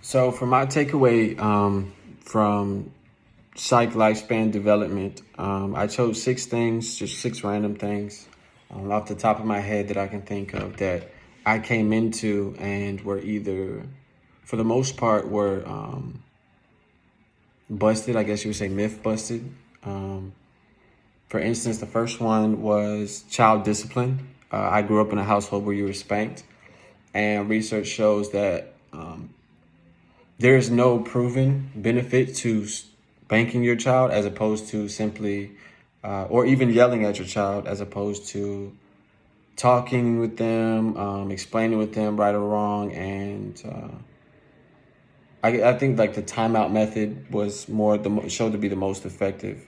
So for my takeaway from Psych lifespan development, I chose six things, just six random things off the top of my head that I can think of that I came into and were either, for the most part, were busted. I guess you would say myth busted. For instance, the first one was child discipline. I grew up in a household where you were spanked, and research shows that there is no proven benefit to spanking your child as opposed to simply, or even yelling at your child as opposed to talking with them, explaining with them right or wrong. And I think like the timeout method was showed to be the most effective.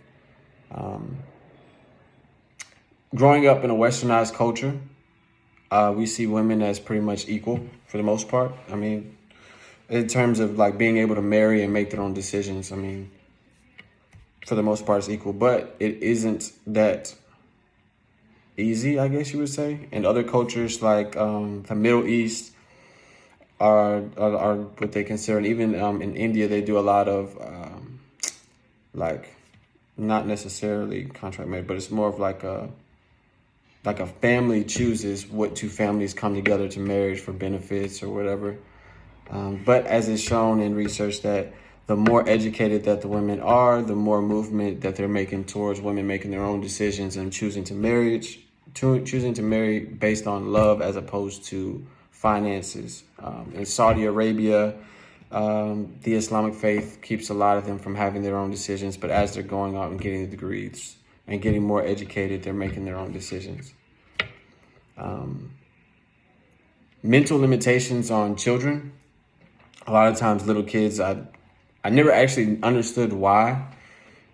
Growing up in a westernized culture, we see women as pretty much equal for the most part. I mean, in terms of like being able to marry and make their own decisions, I mean, for the most part, it's equal, but it isn't that easy, I guess you would say. In other cultures like the Middle East are what they consider, and even in India, they do a lot of like not necessarily contract marriage, but it's more of like a family chooses what two families come together to marriage for benefits or whatever. But as is shown in research that the more educated that the women are, the more movement that they're making towards women making their own decisions and choosing to marry based on love as opposed to finances. In Saudi Arabia, the Islamic faith keeps a lot of them from having their own decisions, but as they're going out and getting the degrees and getting more educated, they're making their own decisions. Mental limitations on children. A lot of times little kids, I never actually understood why.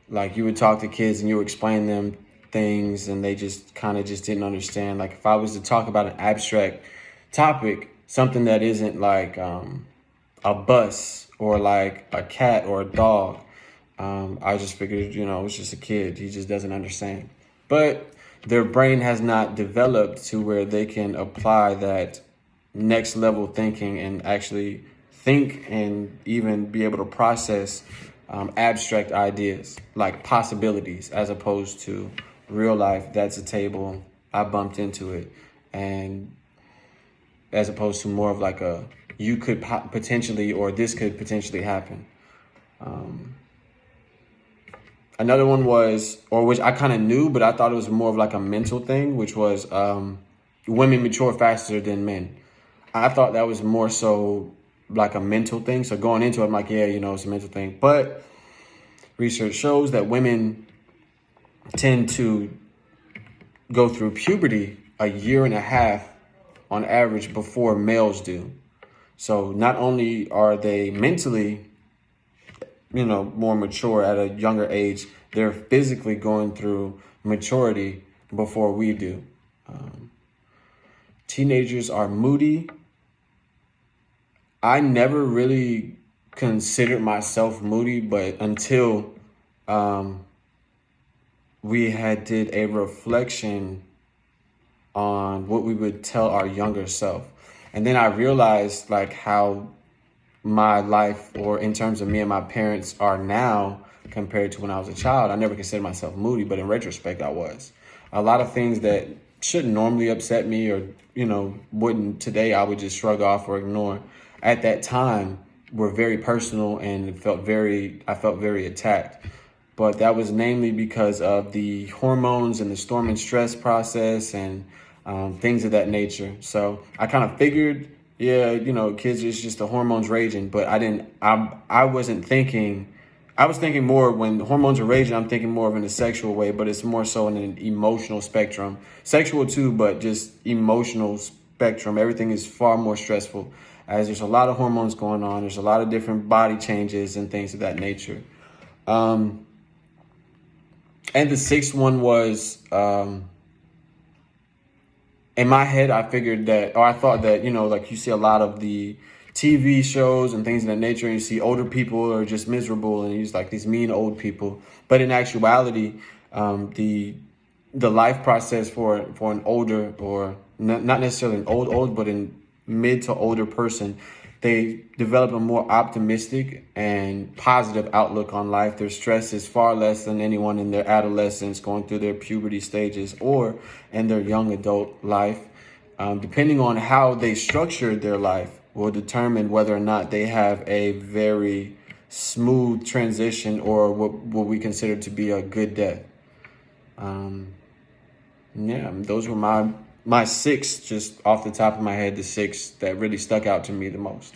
Like you would talk to kids and you would explain them things and they just kind of just didn't understand. Like if I was to talk about an abstract topic, something that isn't like a bus or like a cat or a dog, I just figured, it's just a kid. He just doesn't understand. But their brain has not developed to where they can apply that next level thinking and actually think and even be able to process abstract ideas like possibilities as opposed to real life. That's a table. I bumped into it. And as opposed to more of like you could potentially, or this could potentially happen. Another one was, or which I kind of knew, but I thought it was more of like a mental thing, which was women mature faster than men. I thought that was more so like a mental thing. So going into it, I'm like, yeah, it's a mental thing. But research shows that women tend to go through puberty a year and a half on average before males do. So not only are they mentally, more mature at a younger age, they're physically going through maturity before we do. Teenagers are moody. I never really considered myself moody, but until we did a reflection on what we would tell our younger self. And then I realized like how my life, or in terms of me and my parents, are now compared to when I was a child. I never considered myself moody, but in retrospect, I was. A lot of things that shouldn't normally upset me or, wouldn't today, I would just shrug off or ignore. At that time were very personal and I felt very attacked. But that was namely because of the hormones and the storm and stress process and things of that nature. So I kind of figured, yeah, kids, it's just the hormones raging, but I wasn't thinking, I was thinking more when hormones are raging, I'm thinking more of in a sexual way, but it's more so in an emotional spectrum. Sexual too, but just emotional spectrum. Everything is far more stressful as there's a lot of hormones going on. There's a lot of different body changes and things of that nature. And the sixth one was, in my head, I figured that, or I thought that, like you see a lot of the TV shows and things of that nature, and you see older people are just miserable and you like these mean old people. But in actuality, the life process for an older, or not necessarily an old, but in mid to older person, they develop a more optimistic and positive outlook on life. Their stress is far less than anyone in their adolescence, going through their puberty stages, or in their young adult life. Depending on how they structured their life will determine whether or not they have a very smooth transition or what we consider to be a good death. Yeah, those were my six, just off the top of my head, the six that really stuck out to me the most.